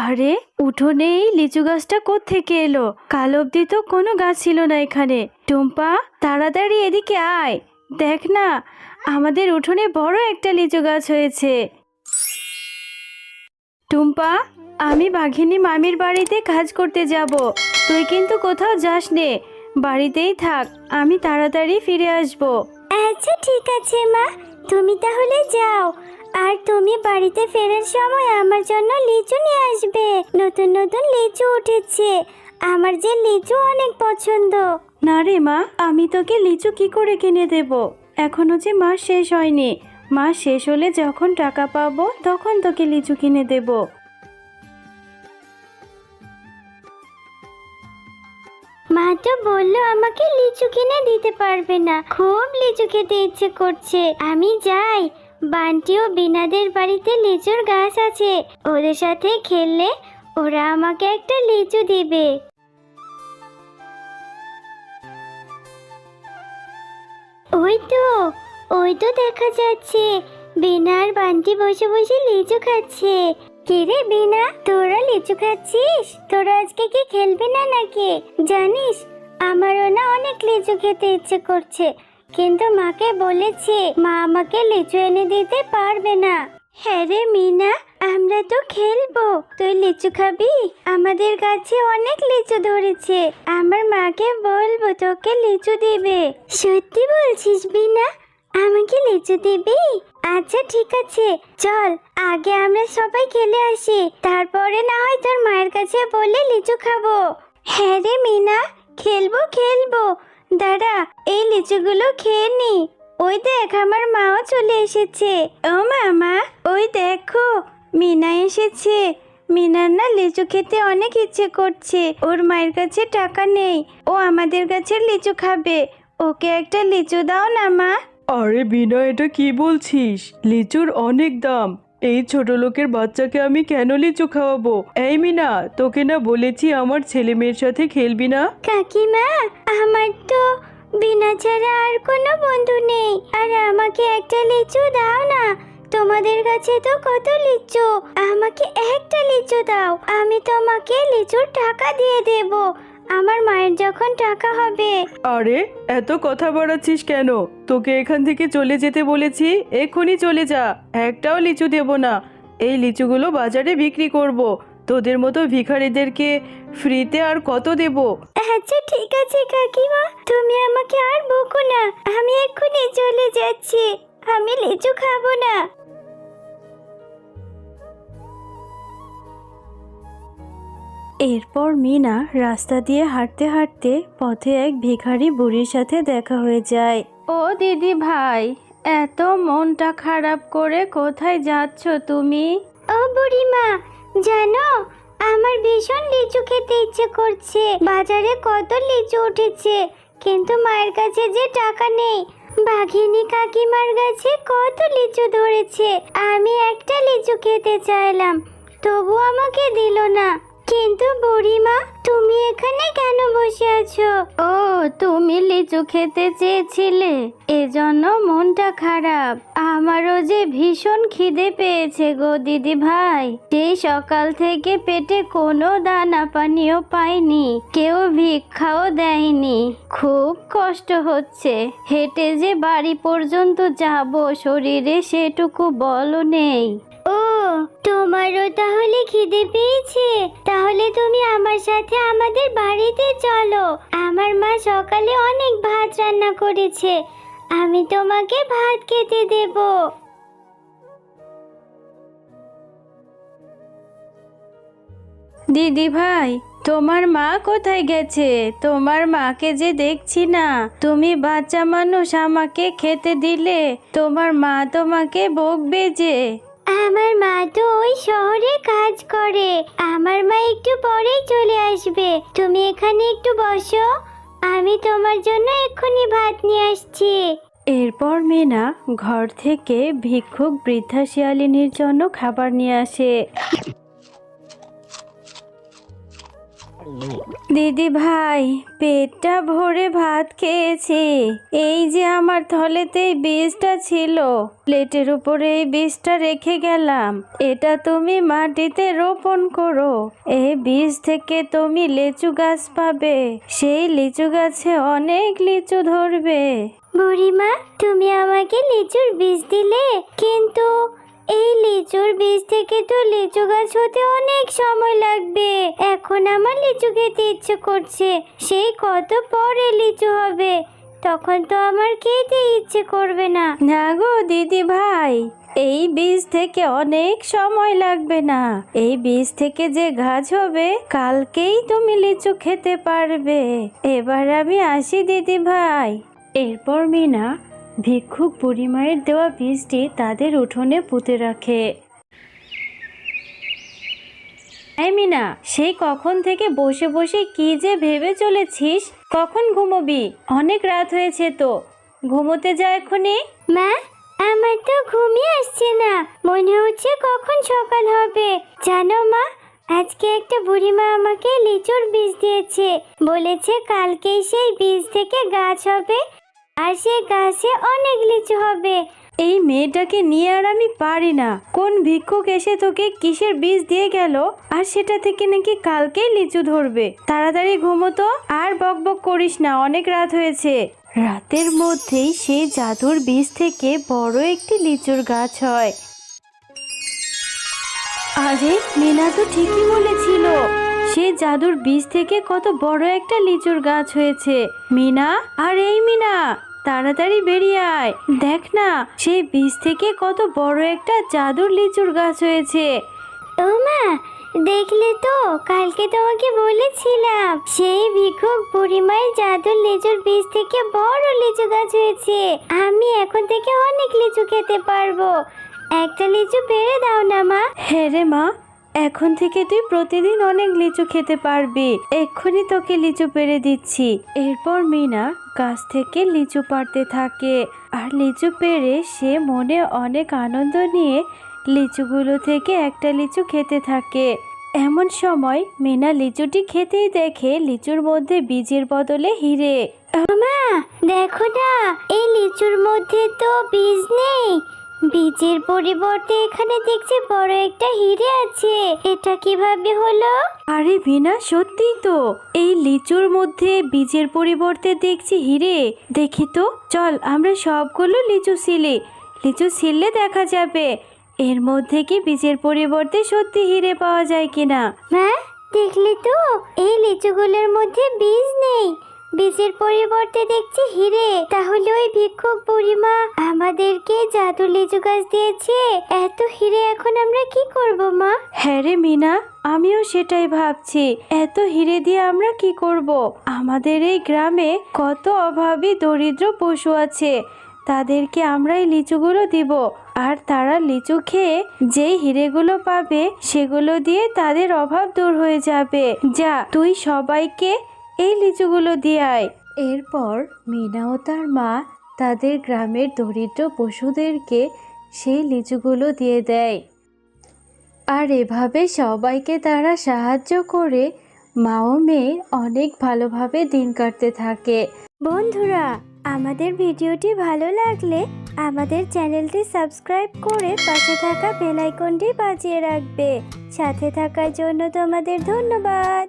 আরে উঠোনে এই লিচু গাছটা কোত্থেকে এলো? কাল অবধি তো কোনো গাছ ছিল না এখানে। টুম্পা, তাড়াতাড়ি এদিকে আয়, দেখ না আমাদের উঠোনে বড় একটা লিচু গাছ হয়েছে। টুম্পা, আমি বাঘিনী মামির বাড়িতে কাজ করতে যাব, তুই কিন্তু কোথাও যাস নে, বাড়িতেই থাক, আমি তাড়াতাড়ি ফিরে আসব। আচ্ছা ঠিক আছে মা, তুমি তাহলে যাও। আর তুমি বাড়িতে ফেরার সময় আমার জন্য লিচু নিয়ে আসবে। নতুন নতুন লিচু উঠেছে, আমার যে লিচু অনেক পছন্দ। না রে মা, আমি তোকে লিচু কি করে কিনে দেব? এখনো যে মাস শেষ হয়নি, মাস শেষ হলে যখন টাকা পাবো তখন তোকে লিচু কিনে দেব। মা তো বললো আমাকে লিচু কিনে দিতে পারবে না। খুব লিচু খেতে ইচ্ছে করছে, আমি যাই। বান্টি ও বিনাদের বাড়িতে লিচুর গাছ আছে, ওদের সাথে খেললে ওরা আমাকে একটা লিচু দিবে। ওই তো দেখা যাচ্ছে বিনা আর বান্টি বসে বসে লিচু খাচ্ছে। কিরে বিনা, তোরা লিচু খাচ্ছিস? তোরা আজকে কি খেলবি না নাকি? জানিস আমারও না অনেক লিচু খেতে ইচ্ছে করছে, কিন্তু মাকে বলেছি মা আমাকে লিচু এনে দিতে পারবে না। হ্যাঁ রে মিনা, আমরা তো খেলবো, তুই লিচু খাবি? আমাদের গাছে অনেক লিচু ধরেছে, আমার মাকে বলবো তোকে লিচু দিবে। সত্যি বলছিস বিনা, আমাকে লিচু দিবি? আচ্ছা ঠিক আছে, চল আগে আমরা সবাই খেলে আসি, তারপরে না হয় তোর মায়ের কাছে বলে লিচু খাবো। হ্যাঁ রে মিনা, খেলবো খেলবো, দাঁড়া এই লিচুগুলো খেয়ে নি। ওই দেখ আমার মাও চলে এসেছে। ও মামা, ওই দেখো মিনা এসেছে। মিনার না লিচু খেতে অনেক ইচ্ছে করছে, ওর মায়ের কাছে টাকা নেই, ও আমাদের কাছে লিচু খাবে, ওকে একটা লিচু দাও না মা। আরে বিনা, এটা কি বলছিস? লিচুর অনেক দাম, এই ছোট লোকের বাচ্চাকে আমি কেন লিচু খাওয়াবো? এই মিনা, তোকে না বলেছি আমার ছেলে মেয়ের সাথে খেলবি না? কাকিমা, আমার তো বিনা ছাড়া আর কোনো বন্ধু নেই, আর আমাকে একটা লিচু দাও না। তোমাদের কাছে তো কত লিচু, আমাকে একটা লিচু দাও, আমি তোমাকে লিচুর টাকা দিয়ে দেব আমার মায়ের যখন টাকা হবে। আরে এত কথা বাড়াচ্ছিস কেন? তোকে এখান থেকে চলে যেতে বলেছি, এক্ষুনি চলে যা, একটাও লিচু দেব না। এই লিচুগুলো বাজারে বিক্রি করব, তোদের মতো ভিখারিদেরকে ফ্রিতে আর কত দেব? আচ্ছা ঠিক আছে কাকিমা, তুমি আমাকে আর বকো না, আমি এক্ষুনি চলে যাচ্ছি, আমি লিচু খাবো না। এরপর মিনা রাস্তা দিয়ে হাঁটতে হাঁটতে পথে এক ভিখারি বুড়ির সাথে দেখা হয়ে যায়। ও দিদি ভাই, এত মনটা খারাপ করে কোথায় যাচ্ছ তুমি? ও বুড়িমা, জানো আমার ভীষণ লিচু খেতে ইচ্ছে করছে, বাজারে কত লিচু উঠেছে, কিন্তু মায়ের কাছে যে টাকা নেই। বাঘিনী কাকিমার কাছে কত লিচু ধরেছে, আমি একটা লিচু খেতে চাইলাম, তবু আমাকে দিল না। কিন্তু বুড়িমা, তুমি এখানে কেন বসে আছো? ও, তুমি লিচু খেতে চেয়েছিলে, এজন্য মনটা খারাপ। আমারও যে ভীষণ খিদে পেয়েছে গো দিদি ভাই, সেই সকাল থেকে পেটে কোনো দানা পানিও পাইনি, কেউ ভিক্ষাও দেয়নি, খুব কষ্ট হচ্ছে, হেঁটে যে বাড়ি পর্যন্ত যাব শরীরে সেটুকু বলও নেই। ও, তোমারও তাহলে খিদে পেয়েছে? তাহলে তুমি আমার সাথে আমাদের বাড়িতে চলো, আমার মা সকালে অনেক ভাত রান্না করেছে, আমি তোমাকে ভাত খেতে দেব। দিদি ভাই, তোমার মা কোথায় গেছে? তোমার মাকে যে দেখছি না, তুমি বাচ্চা মানুষ আমাকে খেতে দিলে তোমার মা তোমাকে বকবে যে। আমার মা তো ওই শহরে কাজ করে, আমার মা একটু পরেই চলে আসবে, তুমি এখানে একটু বসো, আমি তোমার জন্য এক্ষুনি ভাত নিয়ে আসছি। এরপর মিনা ঘর থেকে ভিক্ষুক বৃদ্ধা শিয়ালিনীর জন্য খাবার নিয়ে আসে। দিদি ভাই, পেটটা ভরে ভাত খেয়েছি। এই যে আমার থলেতে এই বীজটা ছিল, প্লেটের উপরে এই বীজটা রেখে গেলাম। এটা তুমি মাটিতে রোপণ করো। এই বীজ থেকে তুমি লিচু গাছ পাবে। সেই লিচু গাছে অনেক লিচু ধরবে। বুড়িমা, তুমি আমাকে লিচুর বীজ দিলে, কিন্তু এই লিচুর বীজ থেকে তো লিচু গাছ হতে অনেক সময় লাগবে। এখন আমার লিচু খেতে ইচ্ছে করছে, সেই কত পরে লিচু হবে, তখন তো আমার খেতে ইচ্ছে করবে না। না গো দিদি ভাই, এই বীজ থেকে অনেক সময় লাগবে না। এই বীজ থেকে যে গাছ হবে, কালকেই তুমি লিচু খেতে পারবে। এবার আমি আসি দিদি ভাই। এরপর মিনা ভিক্ষুক বুড়িমায়ের দেওয়া বীজটি তাদের উঠোনে পুঁতে রাখে। এই মিনা, সেই কখন থেকে বসে বসে কি যে ভেবে চলেছিস? কখন ঘুমোবি? অনেক রাত হয়েছে তো, ঘুমোতে যা এক্ষুনি। মা, আমার তো ঘুমই আসছে না, মনে হচ্ছে কখন সকাল হবে। জানো মা, আজকে একটা বুড়িমা আমাকে লিচুর বীজ দিয়েছে, বলেছে কালকেই সেই বীজ থেকে গাছ হবে, আর সেই গাছে অনেক লিচু হবে। এই মেয়েটাকে নিয়ে আর আমি পারি না। কোন ভিক্ষুক এসে তোকে কিসের বীজ দিয়ে গেল, আর সেটা থেকে নাকি কালকেই লিচু ধরবে। তাড়াতাড়ি ঘুমোতো, আর বকবক করিস না, অনেক রাত হয়েছে। রাতের মধ্যেই সেই জাদুর বীজ থেকে বড় একটি লিচুর গাছ হয়। আরে, মিনা তো ঠিকই বলেছিল, সেই জাদুর বীজ থেকে কত বড় একটা লিচুর গাছ হয়েছে। মিনা, আর এই মিনা, তাড়াতাড়ি বেরিয়ে আয়। দেখ না, সেই বীজ থেকে কত বড় একটা জাদুর লিচুর গাছ হয়েছে। ও মা, দেখলে তো, কালকে তোমাকে বলেছিলাম সেই ভিক্ষুক বুড়িমায়ের জাদুর লিচুর বীজ থেকে বড় লিচু গাছ হয়েছে। আমি এখন থেকে অনেক লিচু খেতে পারবো। একটা লিচু পেড়ে দাও না মা। হ্যাঁ রে মা, এখন থেকে তুই প্রতিদিন অনেক লিচু খেতে পারবি। এক্ষুনি তোকে লিচু পেড়ে দিচ্ছি। এরপর মিনা গাছ থেকে লিচু পাড়তে থাকে, আর লিচু পেড়ে সে মনে অনেক আনন্দ নিয়ে লিচুগুলো থেকে একটা লিচু খেতে থাকে। এমন সময় মিনা লিচুটি খেতেই দেখে লিচুর মধ্যে বীজের বদলে হিরে। মা, দেখো না, এই লিচুর মধ্যে তো বীজ নেই, বীজের পরিবর্তে এখানে দেখছি বড় একটা হিরে আছে। এটা কিভাবে হলো? আরে ভিনা, সত্যিই তো, এই লিচুর মধ্যে বীজের পরিবর্তে দেখছি হিরে। দেখি তো, চল আমরা সবগুলো লিচু ছিলে দেখা যাবে এর মধ্যে কি বীজের পরিবর্তে সত্যি হিরে পাওয়া যায় কিনা। মা, দেখলি তো, এই লিচুগুলোর মধ্যে বীজ নেই, বীজের পরিবর্তে দেখছি হিরে। তাহলে ওই ভিক্ষুক বুড়িমা আমাদেরকে জাদু লিচু গাছ দিয়েছে, এত হিরে এখন আমরা কি করব মা? হ্যাঁ রে মিনা, আমিও সেটাই ভাবছি, এত হিরে দিয়ে আমরা কি করব? আমাদের এই গ্রামে কত অভাবী দরিদ্র পশু আছে, তাদেরকে আমরা এই লিচুগুলো দিব, আর তারা লিচু খেয়ে যেই হিরেগুলো পাবে সেগুলো দিয়ে তাদের অভাব দূর হয়ে যাবে। যা, তুই সবাইকে এই লিচুগুলো দিয়ে আয়। এরপর মিনা ও তার মা তাদের গ্রামের দরিদ্র পশুদেরকে সেই লিচুগুলো দিয়ে দেয়, আর এভাবে সবাইকে তারা সাহায্য করে মা ও মেয়ে অনেক ভালোভাবে দিন কাটতে থাকে। বন্ধুরা, আমাদের ভিডিওটি ভালো লাগলে আমাদের চ্যানেলটি সাবস্ক্রাইব করে পাশে থাকা বেল আইকনটি বাজিয়ে রাখবে। সাথে থাকার জন্য তোমাদের ধন্যবাদ।